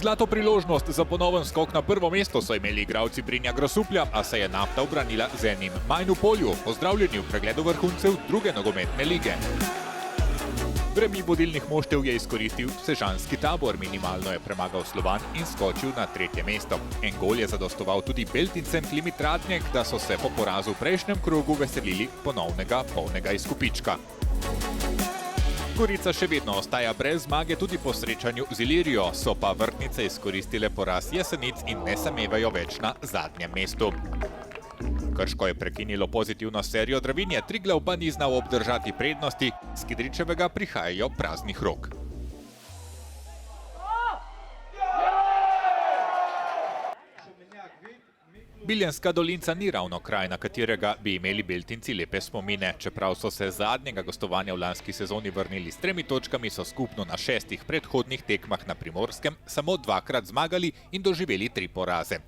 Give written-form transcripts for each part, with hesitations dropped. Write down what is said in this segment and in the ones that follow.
Zlato priložnost za ponoven skok na prvo mesto so imeli igralci Brinja Grosuplja, a se je Nafta ubranila z enim manj v polju, pozdravljeni v pregledu vrhuncev druge nogometne lige. Remi vodilnih moštev je izkoristil sežanski Tabor, minimalno je premagal Slovan in skočil na tretje mesto. En gol je zadostoval tudi Beltincem Klimi Tratnjek, da so se po porazu v prejšnjem krogu veselili ponovnega polnega izkupička. Gorica še vedno ostaja brez zmage tudi po srečanju z Ilirijo, so pa vrtnice izkoristile poraz Jesenic in ne samevajo več na zadnjem mestu. Krško je prekinilo pozitivno serijo Dravinje, Triglav pa ni znal obdržati prednosti, s Kidričevega prihajajo praznih rok. Biljenska dolinca ni ravno kraj, na katerega bi imeli Beltinci lepe spomine. Čeprav so se zadnjega gostovanja v lanski sezoni vrnili s 3 točkami, so skupno na 6 predhodnih tekmah na Primorskem samo 2-krat zmagali in doživeli 3 poraze.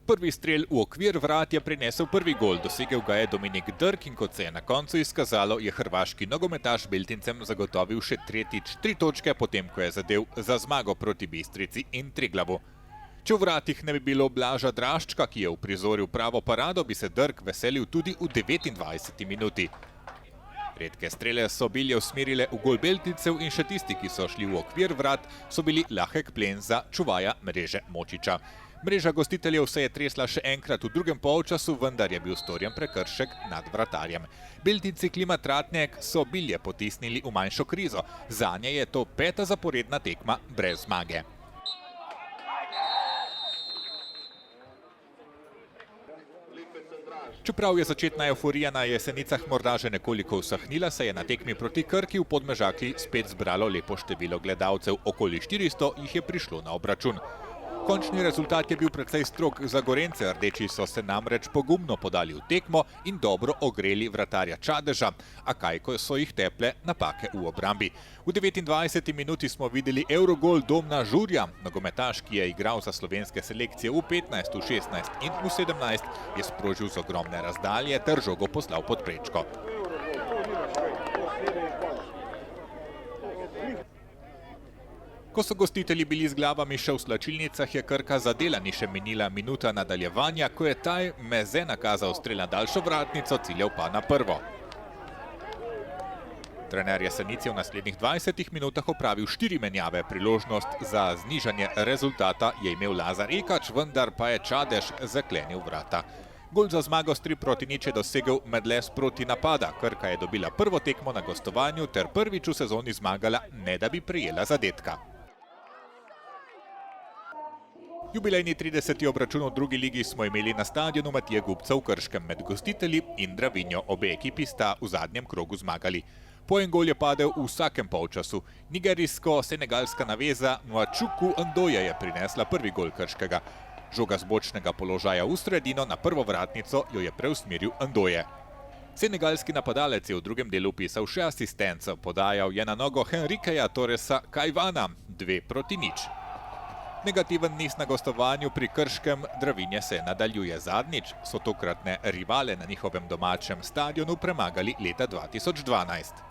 Prvi strel v okvir vrat je prinesel prvi gol, dosegel ga je Dominik Drk in kot se je na koncu izkazalo, je hrvaški nogometaš Beltincem zagotovil še tretjič 3 točke, potem ko je zadel za zmago proti Bistrici in Triglavu. Če v vratih ne bi bilo Blaža Draščka, ki je uprizoril pravo parado, bi se Drk veselil tudi v 29. minuti. Redke strele so bilje usmerile v gol Beltincev in še tisti, ki so šli v okvir vrat, so bili lahek plen za čuvaja mreže Močiča. Mreža gostiteljev se je tresla še enkrat v drugem polčasu, vendar je bil storjen prekršek nad vratarjem. Beltinci Klima Tratnjek so bilje potisnili v manjšo krizo. Zanje je to 5. zaporedna tekma brez zmage. Čeprav je začetna euforija na Jesenicah morda že nekoliko usahnila, se je na tekmi proti Krki v Podmežakli spet zbralo lepo število gledalcev. Okoli 400 jih je prišlo na obračun. Končni rezultat je bil precej strog za Gorence, rdeči so se namreč pogumno podali v tekmo in dobro ogreli vratarja Čadeža, a kaj ko so jih teple napake v obrambi. V 29. minuti smo videli Eurogol Domna Žurja, nogometaš, ki je igral za slovenske selekcije v 15, v 16 in v 17, je sprožil z ogromne razdalje ter žogo poslal pod prečko. Ko so gostitelji bili z glavami še v slačilnicah, je Krka zadela, ni še minila minuta nadaljevanja, ko je taj Meze nakazal strel na daljšo vratnico, ciljev pa na prvo. Trener Jesenic je v naslednjih 20 minutah opravil 4 menjave. Priložnost za znižanje rezultata je imel Lazar Ekač, vendar pa je Čadež zaklenil vrata. Gol za zmago s 3-0 je dosegel Medles proti napada. Krka je dobila prvo tekmo na gostovanju ter prvič v sezoni zmagala, ne da bi prejela zadetka. Jubilejni 30. obračun v drugi ligi smo imeli na stadionu Matije Gubca v Krškem med gostitelji in Dravinjo. Obe ekipi sta v zadnjem krogu zmagali. Po en gol je padel v vsakem polčasu. Nigerijsko-senegalska naveza Nwachuku Ndoye je prinesla prvi gol Krškega. Žoga z bočnega položaja v sredino na prvo vratnico jo je preusmeril Ndoye. Senegalski napadalec je v drugem delu pisal še asistenco, podajal je na nogo Henrikeja Torresa Kajvana 2-0. Negativen niz na gostovanju pri Krškem Dravinje se nadaljuje. Zadnjič so tokratne rivale na njihovem domačem stadionu premagali leta 2012.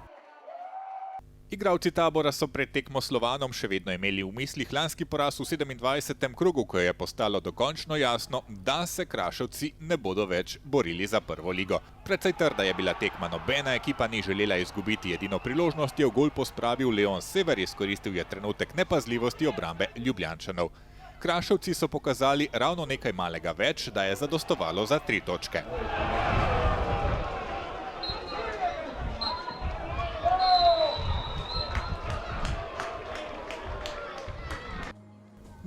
Igralci Tabora so pred tekmo Slovanom še vedno imeli v mislih lanski poraz v 27. krogu, ko je postalo dokončno jasno, da se Kraševci ne bodo več borili za prvo ligo. Precej trda je bila tekma, nobena ekipa ni želela izgubiti, edino priložnost je v gol pospravil Leon Sever, izkoristil je trenutek nepazljivosti obrambe Ljubljančanov. Kraševci so pokazali ravno nekaj malega več, da je zadostovalo za 3 točke.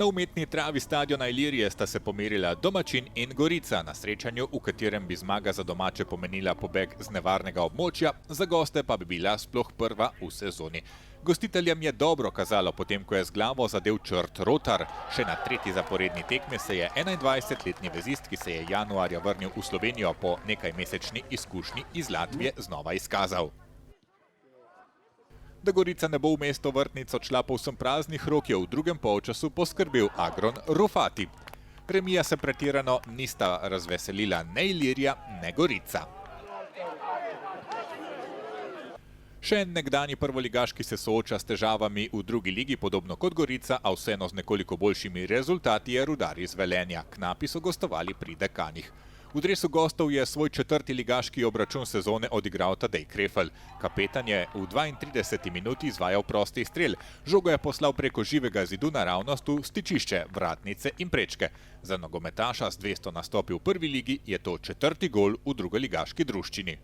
Na umetni travi stadiona Ilirije sta se pomerila domačin in Gorica na srečanju, v katerem bi zmaga za domače pomenila pobeg z nevarnega območja, za goste pa bi bila sploh prva v sezoni. Gostiteljem je dobro kazalo, potem ko je z glavo zadel črt Rotar. Še na 3. zaporedni tekmi se je 21-letni vezist, ki se je januarja vrnil v Slovenijo po nekajmesečni izkušnji iz Latvije, znova izkazal. Da Gorica ne bo v mesto vrtnic odšla povsem praznih rok, je v drugem polčasu poskrbel Agron Rufati. Remija se pretirano nista razveselila ne Ilirija, ne Gorica. Še en nekdanji prvoligaš, ki se sooča s težavami v drugi ligi, podobno kot Gorica, a vseeno z nekoliko boljšimi rezultati, je Rudar iz Velenja. Knapi so gostovali pri Dekanih. V dresu gostov je svoj 4. ligaški obračun sezone odigral Tadej Krefl. Kapetan je v 32 minuti izvajal prosti strel. Žogo je poslal preko živega zidu naravnost v stičišče, vratnice in prečke. Za nogometaša z 200 nastopi v prvi ligi je to 4. gol v drugoligaški druščini.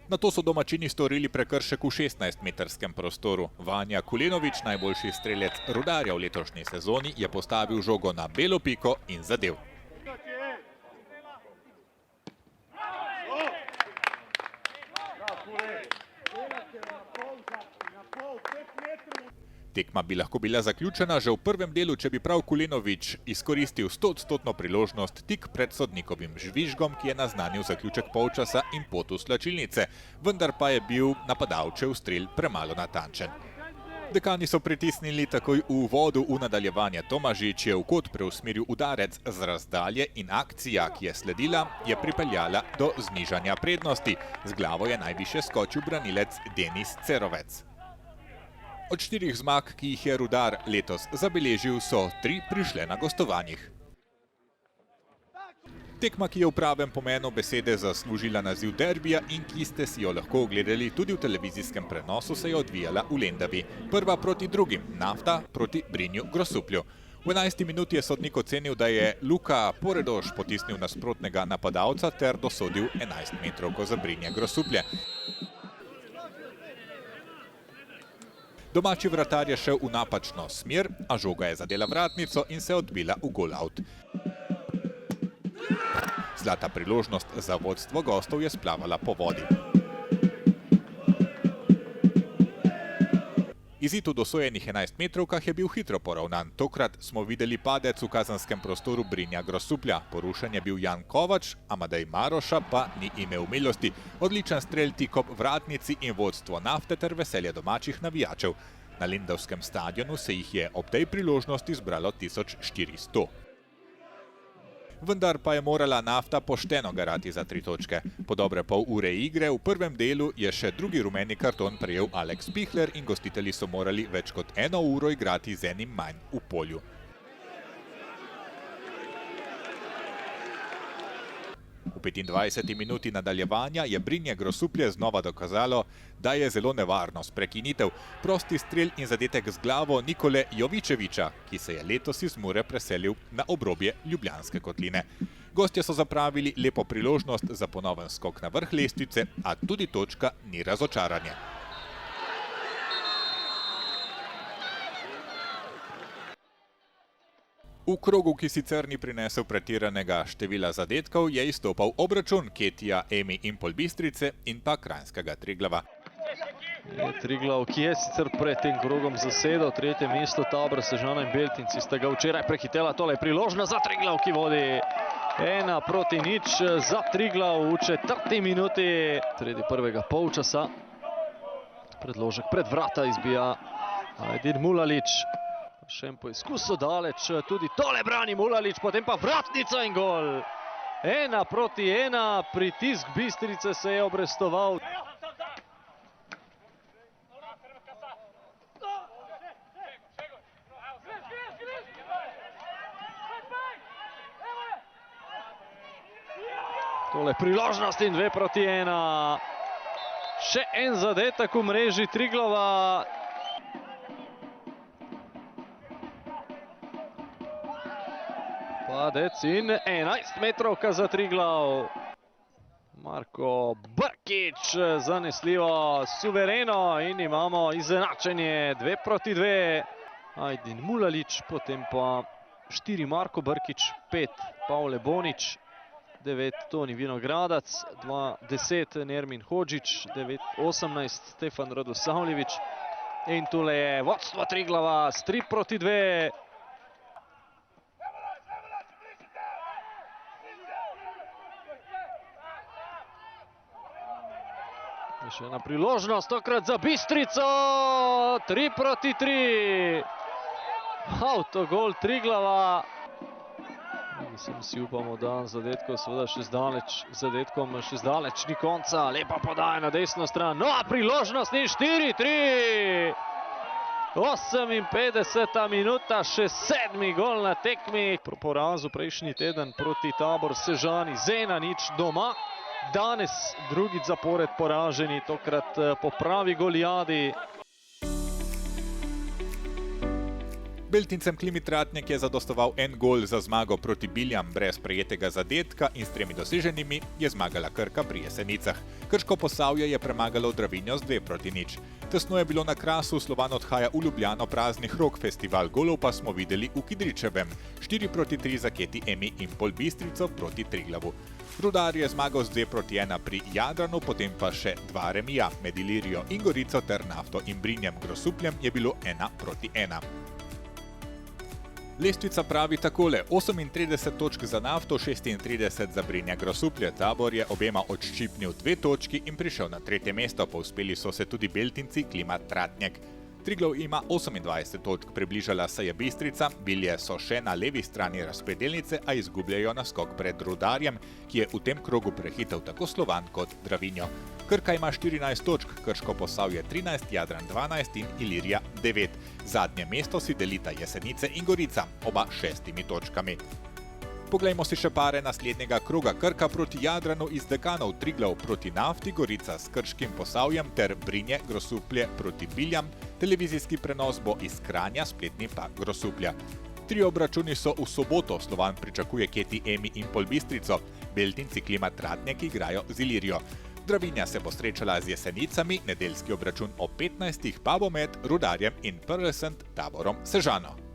Nato so domačini storili prekršek v 16-metrskem prostoru. Vanja Kulenović, najboljši strelec Rudarja v letošnji sezoni, je postavil žogo na belo piko in zadev. Tekma bi lahko bila zaključena že v prvem delu, če bi prav Kulenović izkoristil 100-odstotno priložnost tik pred sodnikovim žvižgom, ki je naznanil zaključek polčasa in pot v slačilnice, vendar pa je bil napadalčev strel premalo natančen. Dekani so pritisnili takoj v uvodu v nadaljevanje. Tomažič je v kot preusmeril udarec z razdalje in akcija, ki je sledila, je pripeljala do znižanja prednosti. Z glavo je najvišje skočil branilec Denis Cerovec. Od 4 zmag, ki jih je Rudar letos zabeležil, so 3 prišle na gostovanjih. Tekma, ki je v pravem pomenu besede zaslužila naziv derbija in ki ste si jo lahko ogledali tudi v televizijskem prenosu, se je odvijala v Lendavi. Prva proti drugim, Nafta proti Brinju Grosuplju. V 11. minuti je sodnik ocenil, da je Luka Poredoš potisnil nasprotnega napadalca ter dosodil 11 metrovko za Brinje Grosuplje. Domači vratar je šel v napačno smer, a žoga je zadela vratnico in se odbila v gol-out. Zlata priložnost za vodstvo gostov je splavala po vodi. Izid v dosojenih 11 metrovkah je bil hitro poravnan. Tokrat smo videli padec v kazanskem prostoru Brinja Grosuplja. Porušen je bil Jan Kovač, Amadej Maroša pa ni imel milosti. Odličen strel tik ob vratnici in vodstvo Nafte ter veselje domačih navijačev. Na lendavskem stadionu se jih je ob tej priložnosti zbralo 1400. Vendar pa je morala Nafta pošteno garati za 3 točke. Po dobre pol ure igre v prvem delu je še drugi rumeni karton prejel Alex Pihler in gostitelji so morali več kot 1 uro igrati z enim manj v polju. V 25. minuti nadaljevanja je Brinje Grosuplje znova dokazalo, da je zelo nevarno prekinitev. Prosti strel in zadetek z glavo Nikole Jovičeviča, ki se je letos iz Mure preselil na obrobje Ljubljanske kotline. Gostje so zapravili lepo priložnost za ponoven skok na vrh lestvice, a tudi točka ni razočaranje. V krogu, ki sicer ni prinesel pretiranega števila zadetkov, je izstopal obračun Ketija, Emi in Polbistrice in pa kranjskega Triglava. Triglav, ki je sicer pred tem krogom zasedel 3. mesto, Tabor, Sežana in Beltinci sta ga včeraj prehitela. Tole je priložnost za Triglav, ki vodi 1-0 za Triglav v 4. minuti. Sredi prvega polčasa. Predložek pred vrata izbija Ajdin Mulalić. Še en poizkus so daleč, tudi tole brani Mulalić, potem pa vratnica in gol. 1-1, pritisk Bistrice se je obrestoval. Tole priložnost in 2-1. Še en zadetek v mreži Triglava. Padec in 11 metrovka za Triglav. Marko Brkić zanesljivo, suvereno in imamo izenačenje 2-2. Ajdin Mulalić, potem pa 4 Marko Brkić, 5 Pavle Bonić, 9 Toni Vinogradac, 10 Nermin Hodžić, 18 Stefan Radosavljević in tule je vodstvo Triglava s 3-2. Še ena priložnost, tokrat za Bistrico, 3-3. Autogol Triglava. Mislim, si upamo, da zadetkov seveda še zdaleč, zadetkom še zdaleč ni konca. Lepa podaja na desno stran. No, priložnost ni 4-3. 58. minuta, še 7. gol na tekmi. Po porazu prejšnji teden proti Tabor Sežani z 1-0 doma. Danes drugič zapored poraženi, tokrat po pravi golijadi. Beltincem Klimi Tratnjak je zadostoval en gol za zmago proti Biljam brez prejetega zadetka in s 3 doseženimi je zmagala Krka pri Jesenicah. Krško Posavje je premagalo Dravinjo z 2-0. Tesno je bilo na Krasu, Slovan odhaja v Ljubljano praznih rok, festival golov pa smo videli v Kidričevem. 4-3 za Keti Emi in Pol Bistrico proti Triglavu. Rudar je zmagal z 2-1 pri Jadranu, potem pa še 2 remija. Med Ilirijo in Gorico ter Nafto in Brinjem Grosupljem je bilo 1-1. Lestvica pravi takole: 38 točk za Nafto, 36 za Brinja Grosuplje. Tabor je obema odščipnil 2 točki in prišel na 3. mesto. Povzpeli so se tudi Beltinci Klima Tratnjak. Triglav ima 28 točk, približala se je Bistrica, Bilje so še na levi strani razpredelnice, a izgubljajo naskok pred Rudarjem, ki je v tem krogu prehitel tako Slovan kot Dravinjo. Krka ima 14 točk, Krško Posavje 13, Jadran 12 in Ilirija 9. Zadnje mesto si delita Jesenice in Gorica, oba 6 točkami. Poglejmo si še pare naslednjega kroga. Krka proti Jadranu iz Dekanov, Triglav proti Nafti, Gorica s Krškim Posavjem ter Brinje Grosuplje proti Biljam. Televizijski prenos bo iz Kranja, spletni pa Grosuplja. 3 obračuni so v soboto. Slovan pričakuje Keti Emi in Pol Bistrico. Beltinci Klima Tratnjak igrajo z Ilirijo. Dravinja se bo srečala z Jesenicami, nedeljski obračun ob 15. pa bo med Rudarjem in Prlesent Taborom Sežano.